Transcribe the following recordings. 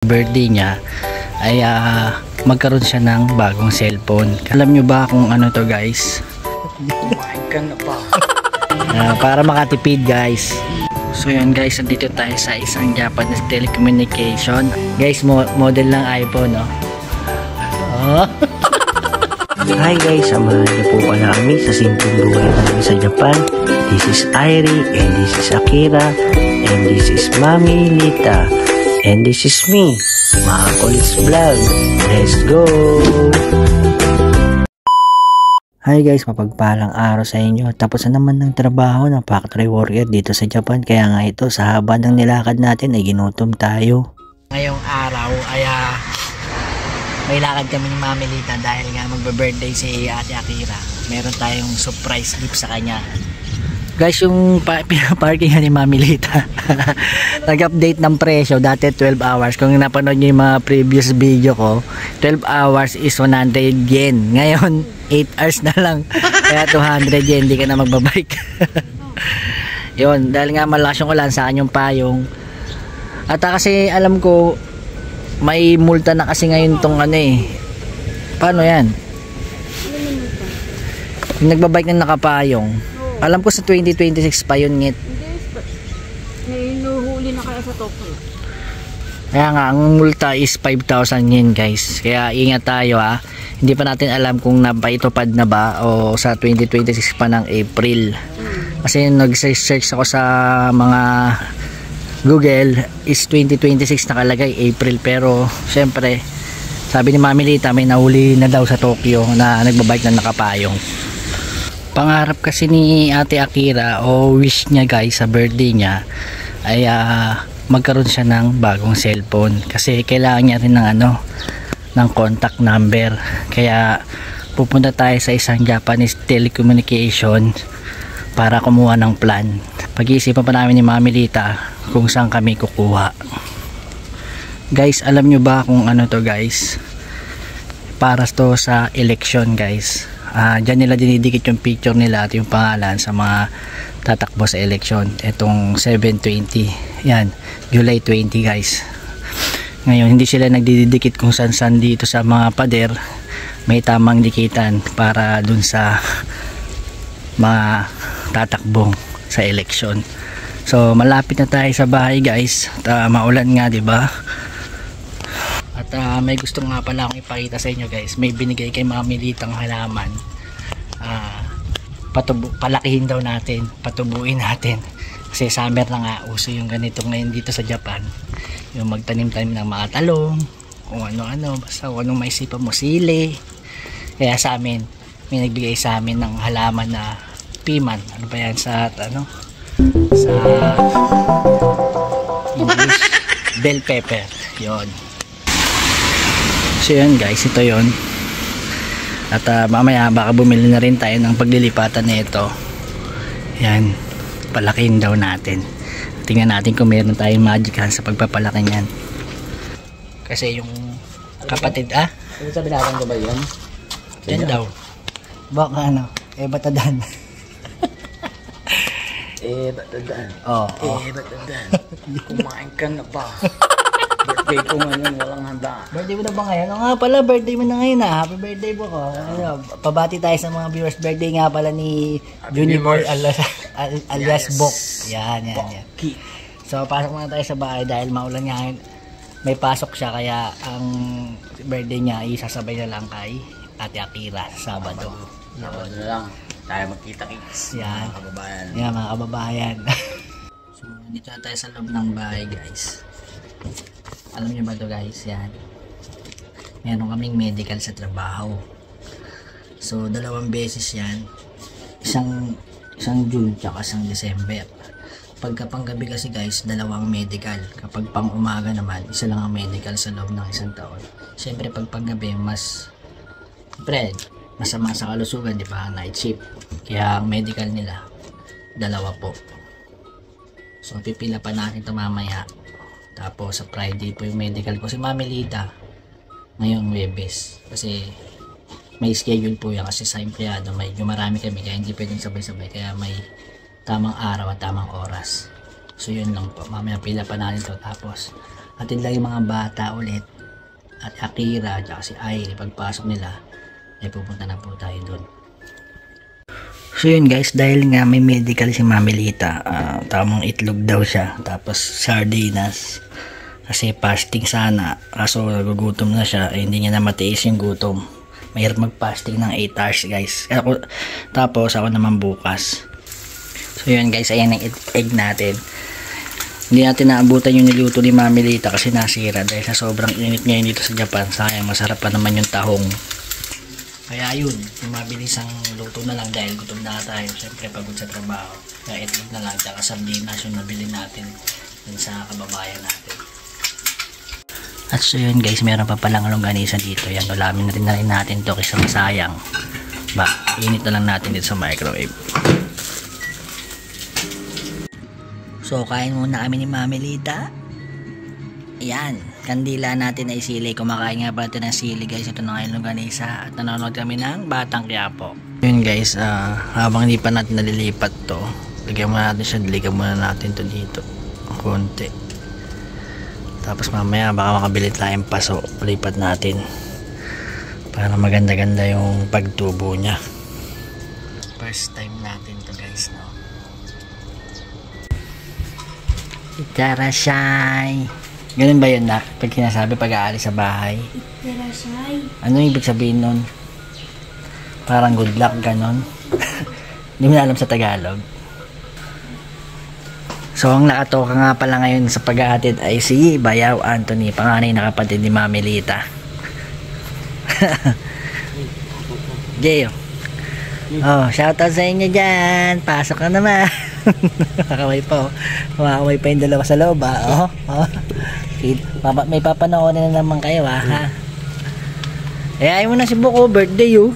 birthday niya ay magkaroon siya ng bagong cellphone. Alam nyo ba kung ano to guys? Para makatipid guys. So yun guys, nandito tayo sa isang Japanese telecommunication. Guys, model ng iPhone, no? Oh. Hi guys, samahan niyo po pala kami sa simpleng buhay namin sa Japan. This is Airi, and this is Akira, and this is Mami Lita, and this is me, Makulis Vlog. Let's go! Hi guys, mapagpalang araw sa inyo. Tapos na naman ng trabaho ng factory worker dito sa Japan. Kaya nga ito, sa haba ng nilakad natin ay ginutom tayo. Ngayong araw ay may lakad kami ni Mami Lita dahil nga magbe-birthday si Ate Akira. Meron tayong surprise gift sa kanya. Guys, yung pinaparking ni Mami Lita nag-update ng presyo. Dati 12 hours. Kung napanood nyo yung mga previous video ko, 12 hours is 100 yen. Ngayon 8 hours na lang, kaya 200 yen. Hindi ka na magbabike. Yun, dahil nga malakas yung ulan, sa akin yung payong. At kasi alam ko may multa na kasi ngayon tong ano eh. Paano yan? Yung nagbabike na nakapayong. Alam ko sa 2026 pa yun ngit. May nuhuli na kaya sa Tokyo. Kaya nga, ang multa is 5,000 yen guys. Kaya ingat tayo ha. Hindi pa natin alam kung napaitupad na ba o sa 2026 pa ng April. Kasi nag-search ako sa mga Google is 2026 nakalagay April, pero syempre sabi ni Mami Lita may nahuli na daw sa Tokyo na nagbabike na nakapayong. Pangarap kasi ni Ate Akira o wish niya guys sa birthday niya ay magkaroon siya ng bagong cellphone kasi kailangan niya rin ng ng contact number. Kaya pupunta tayo sa isang Japanese telecommunication para kumuha ng plan. Pag-iisipan pa namin ni Mami Lita kung saan kami kukuha. Guys, alam nyo ba kung ano to guys? Para to sa election guys. Diyan nila dinidikit yung picture nila at yung pangalan sa mga tatakbo sa election. Itong 7/20. Yan, July 20 guys. Ngayon, hindi sila nagdidikit kung saan dito sa mga pader. May tamang dikitan para dun sa mga tatakbong sa election. So malapit na tayo sa bahay guys. At maulan nga, 'di ba? At may gusto nga pala akong ipakita sa inyo guys. May binigay kay Mami Litang halaman. Palakihin daw natin, patubuin natin. Kasi summer na nga, uso yung ganito ngayon dito sa Japan. Yung magtanim-tanim ng mga talong, kung ano-ano, basta kung anong maisipan mo, sili. Kaya sa amin, may nagbigay sa amin ng halaman na piman. Ano ba yan sa sa English? Bell pepper. Yon. So yun guys, ito yon. At mamaya baka bumili na rin tayo ng paglilipatan nito. Yan, palakihin daw natin. Tingnan natin kung meron tayong magic hand sa pagpapalaki niyan. Kasi yung kapatid ano sabi natin ba yan? Yan daw. Baka batadan. Batadan. Batadan. Kumain ka na ba? Birthday ko ngayon, walang handa. Birthday mo na ba ngayon? Nga pala, birthday mo na ngayon Happy birthday po ko. Pabati tayo sa mga viewers. Birthday nga pala ni Junior alias Bok. Yan. So pasok muna tayo sa bahay dahil maulan nga ngayon. May pasok siya kaya ang birthday niya isasabay na lang kay Ate Akira sa Sabado. Sabado na lang. Tayo magkita-kits. Yan. Mga kababayan. Yan mga kababayan. So dito na tayo sa loob ng bahay guys. Alam niyo ba ito guys? Yan. Meron kaming medical sa trabaho. So 2 beses yan. Isang June tsaka isang December. Pagka panggabi kasi guys, 2 medical. Kapag pang umaga naman, isa lang ang medical sa loob ng isang taon. Siyempre pag panggabi mas masama sa kalusugan, di ba? Night shift. Kaya ang medical nila 2 po. So pipila pa natin ito mamaya. Tapos sa Friday po yung medical ko si Mami Lita ngayong Webes. Kasi may schedule po yan kasi sa empleyado medyo marami kami kaya hindi pwedeng sabay-sabay. Kaya may tamang araw at tamang oras. So yun lang po. Mamaya pila pa natin to. Tapos Hatid lang yung mga bata ulit at Akira at si Airi. Pagpasok nila ay pupunta na po tayo doon. So yun guys, dahil nga may medical si Mami Lita, tamang itlog daw siya, tapos sardinas kasi fasting sana, kaso nagugutom na siya, hindi niya na matiis yung gutom. Mahirap mag-fasting ng 8 hours guys. Tapos ako naman bukas. So yun guys, ayan ang egg natin. Hindi natin naabutan yung niluto ni Mami Lita kasi nasira dahil sa sobrang init ngayon dito sa Japan. Sayang, masarap pa naman yung tahong. Kaya yun, yung mabilis ang luto na lang dahil gutom na tayo. Siyempre pagod sa trabaho. Kaya itlog na lang, tsaka sardinas yung nabili natin dun sa kababayan natin. At so yun guys, meron pa palang longganisa dito. Yan, ulamin na rin natin to kasi masayang. Init na lang natin dito sa microwave. So kain muna kami ni Mami Lita. Yan, kandila natin ay sili. Kumakain nga pala ng sili guys. Ito na ngayon longganisa. At nanonood kami ng Batang Quiapo. Yun guys, habang hindi pa natin nalilipat to, lagyan muna natin siya. Diligan muna natin to dito konti. Tapos mamaya baka makabili tayong paso. Lipat natin para maganda-ganda yung pagtubo nya. First time natin to guys, no? Itarashay. Ganun ba yun na? Pag sinasabi pag-aalis sa bahay? Itarashay. Ano ibig sabihin nun? Parang good luck, ganon. Hindi mo na alam sa Tagalog. So ang nakatoka nga pala ngayon sa pag-aatid ay si Bayaw Anthony, panganay na kapatid ni Mami Lita. Gayo. Oh, shoutout sa inyo dyan. Pasok ka naman. Kakamay pa, oh. Kumakamay pa yung dalawa sa loob, oh. May papanoorin na naman kayo, ha. Ayaw mo na si Buko, birthday, oh.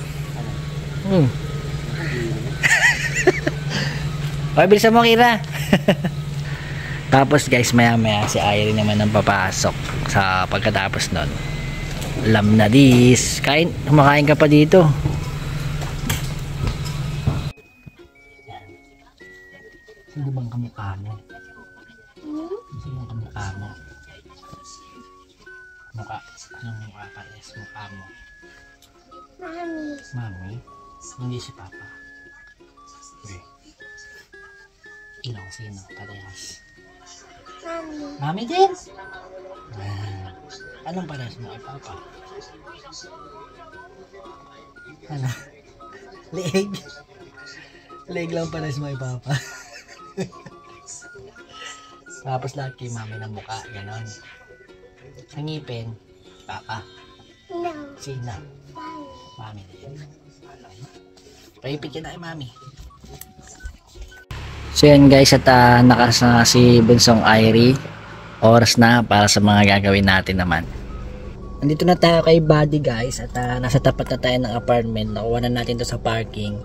Okay, bilisan mo, Kira. Tapos guys, maya si Airi naman ang papasok sa pagkatapos nun. Alam na this. Kumakain ka pa dito. Sino bang kamukha mo? Sino bang kamukha mo? Mukha. Anong mukha pares? Mukha mo? Mami. Mami? Hindi si Papa. Okay. Sino? Parehas. Mami. Mami din? Anong parehas mo kay Papa? Ano? Leeg? Leeg lang parehas mo kay Papa. Tapos lahat kay Mami ng mukha, ganon. Ang ngipin, Papa. No. Sino? Mami. Mami din. Paipit ka na kay Mami. So yan guys, at nakasama si Bunsong Airi. Oras na para sa mga gagawin natin naman. Nandito na tayo kay Buddy guys, at nasa tapat na tayo ng apartment. Nakuha na natin to sa parking.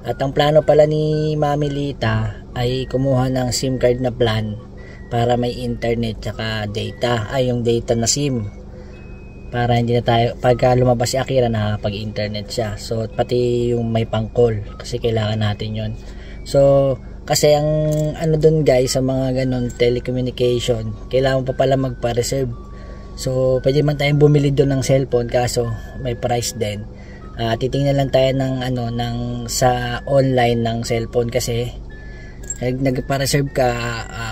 At ang plano pala ni Mami Lita ay kumuha ng SIM card na plan para may internet tsaka data. Ay, yung data na SIM. Para hindi na tayo, pagka lumabas si Akira, nakapag-internet siya. So, pati yung may pang-call kasi kailangan natin yon. So, kasi ang ano dun guys, sa mga ganun telecommunication, kailangan pa pala magpa-reserve. So, pwede man tayong bumili dun ng cellphone kaso may price din. Titingnan lang tayo ng sa online ng cellphone kasi nagpa-reserve ka,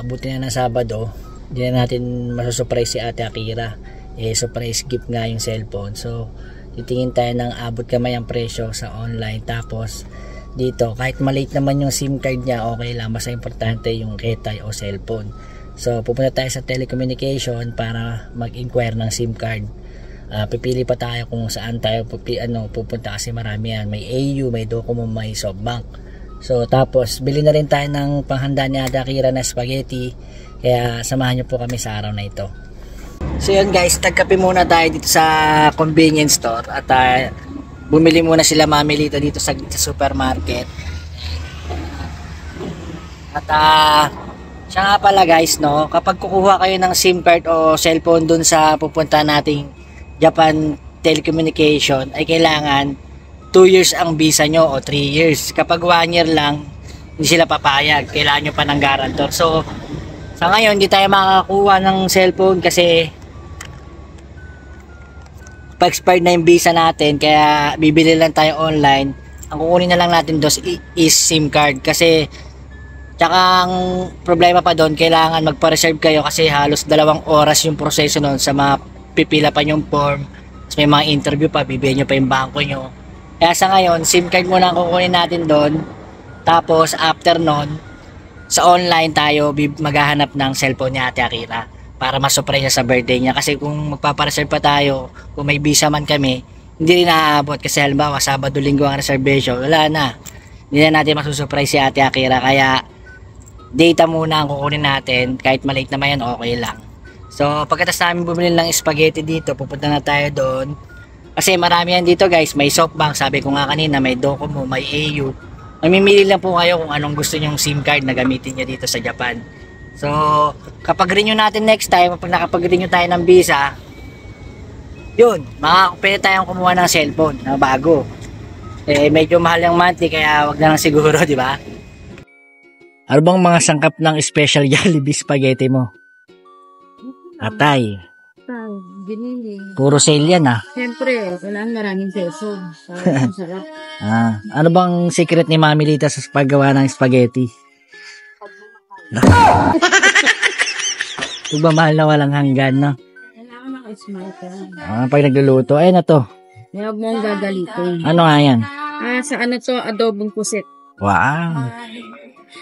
buti na ng Sabado, hindi na natin masusurprise si Ate Akira. Surprise gift nga yung cellphone. So, titingin tayo ng abot kamay ang presyo sa online. Tapos, dito, kahit malate naman yung SIM card niya, okay lang. Basta importante yung ketay o cellphone. So, pupunta tayo sa telecommunication para mag-inquire ng SIM card. Pipili pa tayo kung saan tayo pupunta kasi marami yan. May AU, may Docomo, may SoftBank. So tapos bili na rin tayo ng panghanda ni Ate Akira na spaghetti. Kaya samahan niyo po kami sa araw na ito. So yun guys, tagkape muna tayo dito sa convenience store. At bumili muna sila Mami Lita dito sa supermarket. At siya nga pala guys, no, kapag kukuha kayo ng SIM card o cellphone dun sa pupunta nating Japan Telecommunication, ay kailangan 2 years ang visa nyo o 3 years. Kapag 1 year lang, hindi sila papayag. Kailangan nyo pa ng guarantor. So, sa ngayon, hindi tayo makakakuha ng cellphone kasi pa-expired na yung visa natin, kaya bibili lang tayo online. Ang kukunin na lang natin doon is SIM card, kasi tsaka ang problema pa doon, kailangan magpa-reserve kayo kasi halos 2 oras yung proseso noon sa mapipila pa yung form. Tapos may mga interview pa, bibigyan nyo pa yung bangko nyo. Kaya sa ngayon, SIM card muna ang kukunin natin doon. Tapos after noon, sa online tayo maghahanap ng cellphone ni Ate Akira para ma-surprise niya sa birthday niya. Kasi kung magpapareserve pa tayo, kung may visa man kami, hindi rin naaabot. Kasi halimbawa, Sabado, Linggo ang reservation, wala na. Hindi na natin masusurprise si Ate Akira. Kaya data muna ang kukunin natin. Kahit maliit naman yan, okay lang. So pagkatapos namin bumili ng spaghetti dito, pupunta na tayo doon. Kasi marami yan dito guys. May SoftBank, sabi ko nga kanina, may Docomo, may AU. Mamimili lang po kayo kung anong gusto nyong SIM card na gamitin nyo dito sa Japan. So kapag renew natin next time, pag nakapag-renew tayo ng visa, yun, pwede tayong kumuha ng cellphone na bago. Eh medyo mahal yung monthly, kaya wag na lang siguro, di ba? Ano bang mga sangkap ng special Jollibee spaghetti mo? Atay. Binili. Puro sale yan ah. Siyempre, kailangan maraming peso. Para masarap. Ano bang secret ni Mami Lita sa paggawa ng spaghetti? Mahal na walang hanggan, no? Kailangan maka-smart ka. Pag nagluluto, ayun na to. Huwag mong gagalitin. Ano nga yan? Sa ano to, adobong pusit. Wow.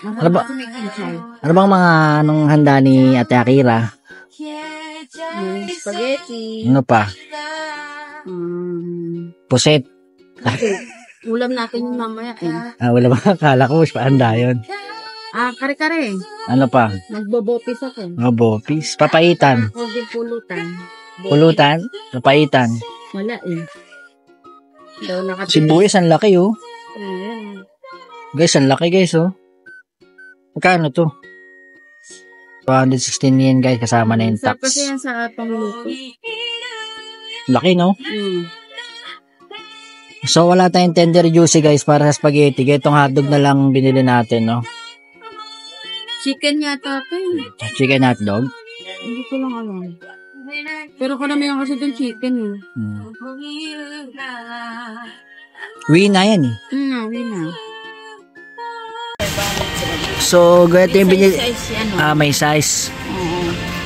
Masarap Ano ba- may kinchay. Ano bang mga anong handa ni Ate Akira? Spaghetti. Ano pa? Puset. Ulam natin yung mamaya eh. Wala ba? Akala ko, paanda yun. Kare-kare. Ano pa? Nagbobopis ako. Bopis. Papaitan. Huwag yung pulutan. Pulutan. Papaitan. Wala eh. Daw nakatipid. Sibuyas, ang laki oh. Ayan. Guys, ang laki guys oh. Magkano to? 216 yen guys, kasama na yung Sarap tax. kasi yan sa pangluto. Laki no? Mm. So wala tayong tender juicy guys para sa spaghetti. Kaya itong hotdog na lang binili natin no. Chicken yata ito eh. Chicken hotdog. Hindi ko lang alam. Pero karamihan kasi doon chicken eh. Wina yan eh. Wina. So ganito yung binili. Size ano? May size.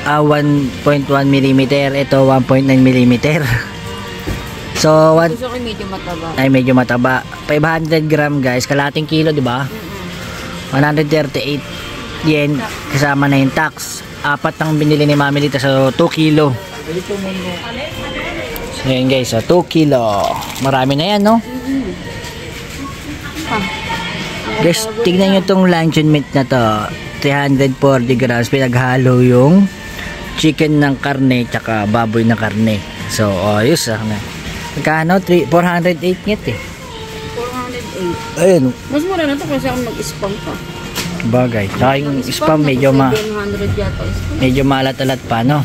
Oo. 1.1 mm. Ito 1.9 mm. So Gusto ko medyo mataba. ay medyo mataba. 500 gram guys, kalating kilo, di ba? 138 yen kasama na yung tax. 4 ang binili ni Mami Lita, so 2 kilo. So yan guys, so 2 kilo. Marami na yan, no? Guys, tignan nyo tong luncheon meat na to. 340 grams, pinaghalo yung chicken ng karne tsaka baboy na karne. So, ayos ah. Magkano? 408 net eh. 408. Ayun, Mas mura na to kasi ako mag-spam pa. bagay. Saka yung spam medyo 700 yata spam. medyo maalat-alat pa, no?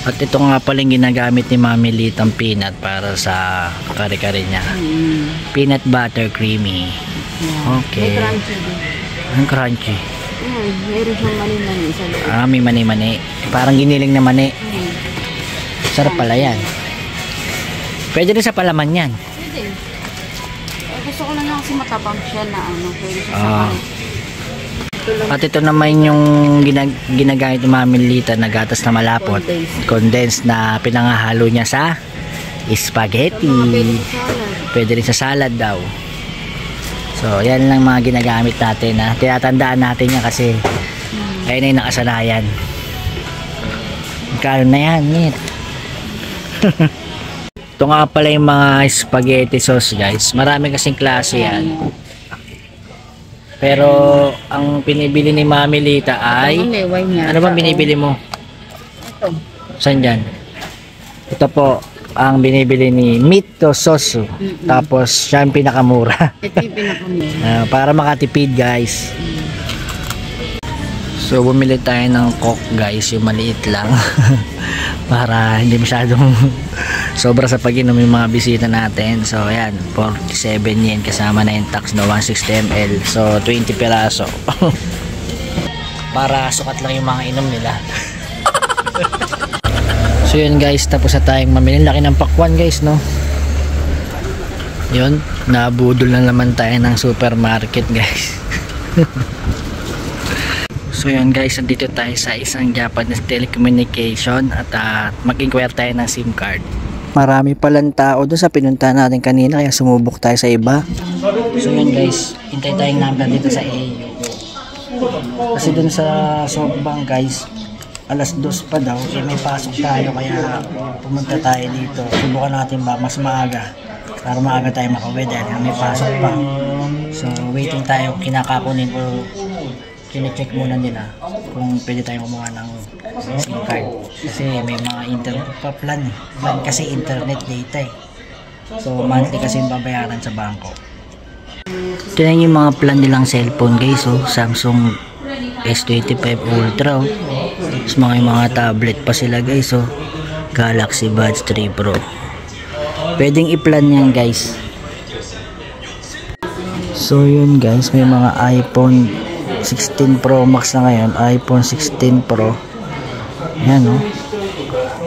At ito nga pala yung ginagamit ni Mami Litang peanut para sa kare-kare niya. Peanut butter creamy. Okay. May crunchy din. Ang crunchy. Meron siyang mani-mani sa loob. May mani-mani. Parang giniling na mani. Sarap pala yan. Pwede rin sa palaman yan. Pwede. Gusto ko lang na kasi matabang siya na ano. Pwede siya sa kanin. At ito naman yung ginagamit ni Mami Lita na gatas na malapot. Condensed na pinangahalo niya sa spaghetti. Pwede rin sa salad daw. So, yan lang mga ginagamit natin. Tinatandaan natin yan kasi ayun na yung nakasanayan. Magkano na yan, Nit? Ito nga pala yung mga spaghetti sauce guys. Marami kasing klase yan. Pero ang pinibili ni Mami Lita ay ano ba binibili mo? Ito. Saan dyan? Ito po ang binibili ni Mito Sosu. Tapos siya ang pinakamura. Ito yung pinakamura. Para makatipid guys. So bumili tayo ng Coke guys, yung maliit lang. Para hindi masyadong sobra sa pag-inom yung mga bisita natin. So ayan, 47 yen kasama na yung tax na 160 ml. So 20 piraso. Para sukat lang yung mga inom nila. So yun guys, tapos na tayong mamili. Laki ng pakwan guys, no? Yun, nabudol na naman tayo ng supermarket guys. So yun guys, nandito tayo sa isang Japanese telecommunication at mag-inquire tayo ng SIM card. Marami palang tao doon sa pinunta natin kanina kaya sumubok tayo sa iba. So yun guys, hintay tayong number dito sa AU. Kasi doon sa Softbank guys, alas 2 pa daw, kaya may pasok tayo kaya pumunta tayo dito. Subukan natin ba mas maaga para maaga tayo makauwi dahil may pasok pa. So waiting tayo, kinakakunin o kine-check muna nila kung pwede tayo kumuha ng SIM card. Kasi may mga internet pa plan eh. Plan kasi internet data eh. So monthly kasi yung babayaran sa bangko. Ito na yung mga plan nilang cellphone guys, oh. Samsung S25 Ultra, oh. Tapos mga tablet pa sila guys, oh. Galaxy Buds 3 Pro. Pwedeng i-plan yan guys. So yun guys, may mga iPhone 16 Pro Max na ngayon, iPhone 16 Pro. Yan, oh.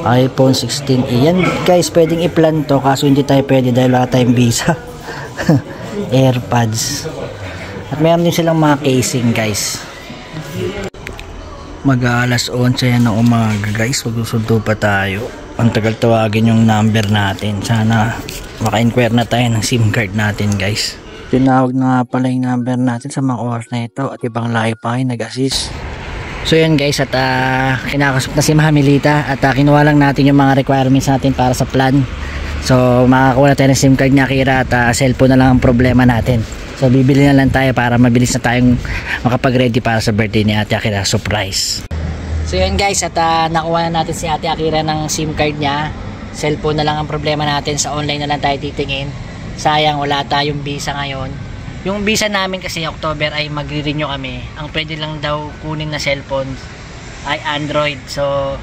iPhone 16e. Yan guys, pwedeng i-plan to kaso hindi tayo pwede dahil wala tayong visa. AirPods. At meron din silang mga casing guys. Mag-aalas 11 yan ng umaga guys, magsusunto pa tayo. Ang tagal tawagin yung number natin. Sana maka-inquire na tayo ng SIM card natin guys. Tinawag na pala yung number natin sa mga oras na ito at ibang lahi pa kayo nag-assist. So yun guys, at kinakasok na si Mahamilita at kinuha lang natin yung mga requirements natin para sa plan. So makakuha na tayo ng SIM card niya Akira at cellphone na lang ang problema natin. So bibili na lang tayo para mabilis na tayong makapag-ready para sa birthday ni Ate Akira, surprise. So yun guys, at nakuha na natin si Ate Akira ng SIM card niya. Cellphone na lang ang problema natin, sa online na lang tayo titingin. Sayang wala tayong visa ngayon. Yung visa namin kasi October ay magre-renew kami. Ang pwede lang daw kunin na cellphone ay Android. So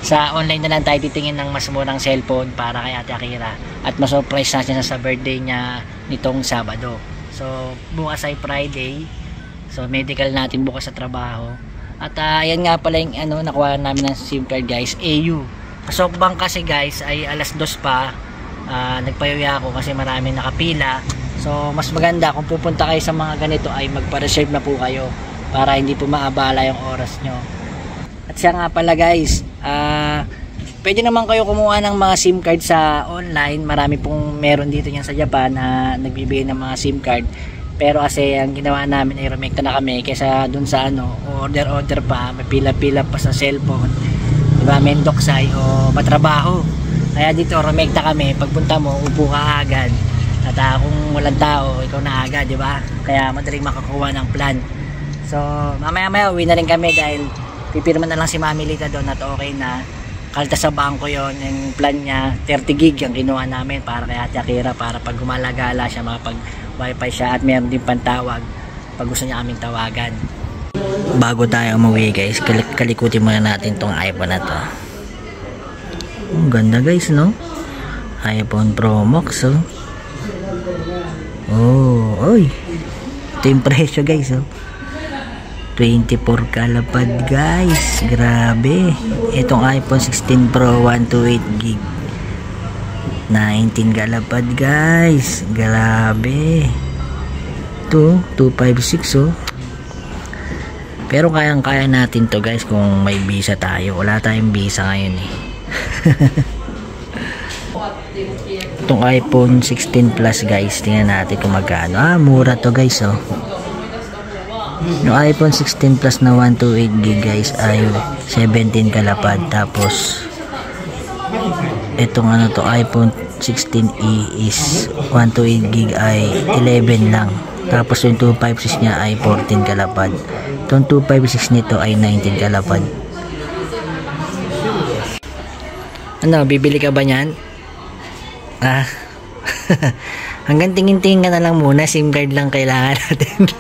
sa online na lang tayo titingin ng mas murang cellphone para kay Ate Akira. At ma-surprise natin sa birthday niya nitong Sabado. So bukas ay Friday. So medical natin bukas sa trabaho. At yan nga pala yung nakuha namin ng SIM card guys, AU. Softbank kasi guys ay alas 2 pa. Nagpayuya ako kasi marami nakapila. So mas maganda kung pupunta kayo sa mga ganito ay magpa-reserve na po kayo para hindi po maabala yung oras nyo. At siya nga pala guys, pwede naman kayo kumuha ng mga SIM card sa online. Marami pong meron dito yan sa Japan na nagbibigay ng mga SIM card. Pero kasi ang ginawa namin ay rumekta na kami kaysa dun sa order pa, may pila-pila pa sa cellphone, diba, mendoksay o matrabaho. Kaya dito rumekta kami, pagpunta mo upo ka agad at kung walang tao ikaw na agad, diba? Kaya madaling makakuha ng plan. So mamaya uwi na rin kami dahil pipirma na lang si Mami Lita doon at okay na. Kalta sa bangko yon, yung plan niya 30 gig ang kinuha namin para kay Ate Akira, para pag gumalagala siya makapag wifi siya at meron din pantawag pag gusto niya kaming tawagan. Bago tayo umuwi guys, kalikutin muna natin tong iPhone na to. Ang ganda guys, no? iPhone Pro Max, oh. Oy. Ito yung presyo guys, oh. 24 kalapad guys. Grabe. Itong iPhone 16 Pro 128 gig. 19 kalapad guys. Grabe. Ito, 256, oh. Pero kayang-kaya natin to guys kung may visa tayo. Wala tayong visa ngayon eh. Itong iPhone 16 Plus guys, tingnan natin kung magkano. Mura to guys, oh. Yung iPhone 16 Plus na 128 gig guys ay 17 kalapad. Tapos itong to iPhone 16e is 128 gig ay 11 lang. Tapos yung 256 niya ay 14 kalapad. Itong 256 nito ay 19 kalapad. Bibili ka ba niyan? Hanggang tingin-tingin ka na lang muna. SIM card lang kailangan natin.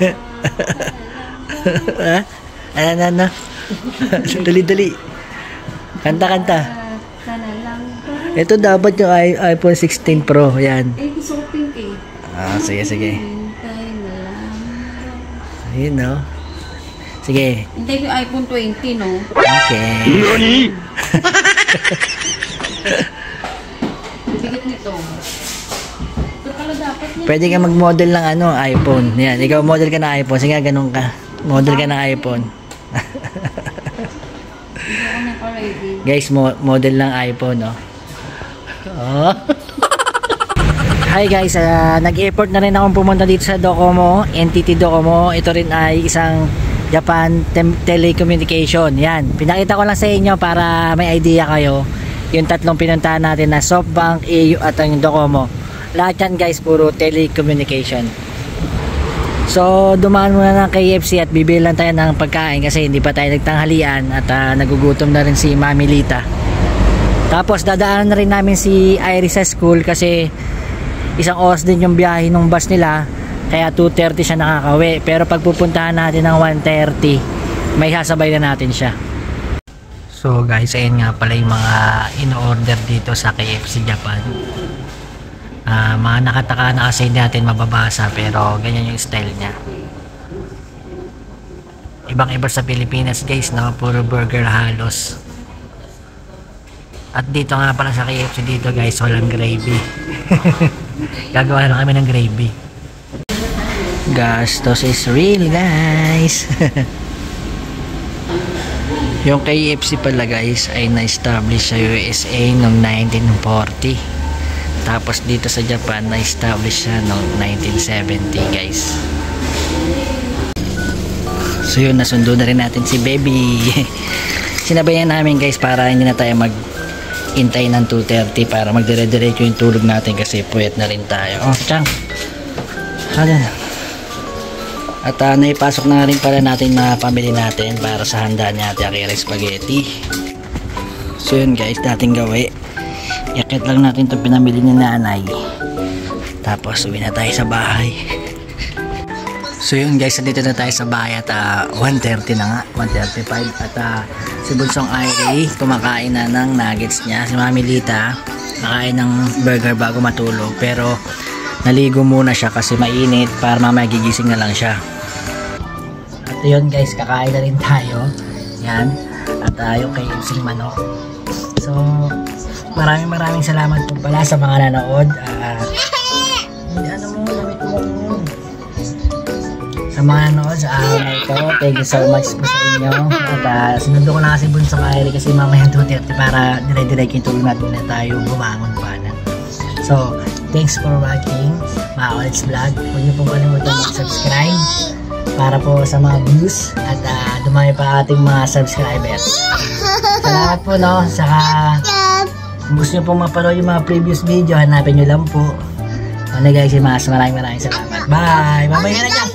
Ano? Dali. Kanta. Ito dapat yung iPhone 16 Pro. Yan. Gusto ko pink eh. Sige. Hintay na lang. Ayun, no? Sige. Hintay ko yung iPhone 20, no? Okay. Pwede ka mag-model ng ano, iPhone. Yan, ikaw model ka ng iPhone. Sige, ganun ka. Model ka ng iPhone. Hindi ako naka-ready. Guys, model ng iPhone, oh. Oh. Hi guys, nag-effort na rin akong pumunta dito sa Docomo, NTT Docomo. Ito rin ay isang Japan Telecommunication. Yan, pinakita ko lang sa inyo para may idea kayo. Yung tatlong pinuntahan natin na SoftBank, AU at ang Docomo. Lahat yan guys, puro telecommunication. So, dumaan muna ng KFC at bibili lang tayo ng pagkain kasi hindi pa tayo nagtanghalian at nagugutom na rin si Mami Lita. Tapos, dadaanan na rin namin si Iris sa school kasi isang oras din yung biyahe ng bus nila. Kaya 2:30 siya nakakawi. Pero pag pupuntahan natin ng 1:30, may sasabay na natin siya. So guys, ayun nga pala yung mga in-order dito sa KFC Japan. Mga nakataka na kasi natin mababasa pero ganyan yung style niya. Ibang iba sa Pilipinas guys, no? Puro burger halos. At dito nga pala sa KFC dito guys, walang gravy. Gagawa lang kami ng gravy. Gastos is real guys. Yung KFC pala guys ay na-establish sa USA noong 1940. Tapos dito sa Japan na-establish siya noong 1970 guys. So yun, nasundo na rin natin si baby. Sinabayan namin guys para hindi na tayo mag-intay ng 2:30 para magdire-diretso yung tulog natin kasi puyat na rin tayo. Oh, Chang. Ayan. At naipasok na rin pala natin na pamili natin para sa handa ni Ate Akira Spaghetti. So yun guys, dating gawi. Yakit lang natin ito pinamili ni nanay. Tapos uwi na tayo sa bahay. So yun guys, nandito na tayo sa bahay at 1:30 na nga, 1:35. At si Bunsong Irie kumakain na ng nuggets niya. Si Mami Lita nakain ng burger bago matulog. Pero naligo muna siya kasi mainit para mamaya gigising na lang siya. At yun guys, kakain na rin tayo. Yan. At yung KFC manok. So maraming salamat po pala sa mga nanood. Sa mga nanood sa araw na ito, thank you so much po sa inyo. At sinundo ko na kasi Bunsong Irie kasi mamaya 2:30 para dire-direct yung tulog natin na tayo bumangon pa na. So, thanks for watching mga Olets Vlog. Huwag niyo pong kalimutan mag-subscribe para po sa mga views at dumami pa ating mga subscribers. Salamat po, no? Saka kung gusto nyo pong mapanood yung mga previous video, hanapin nyo lang po. Ano guys, maraming salamat. Bye! Babay na dyan!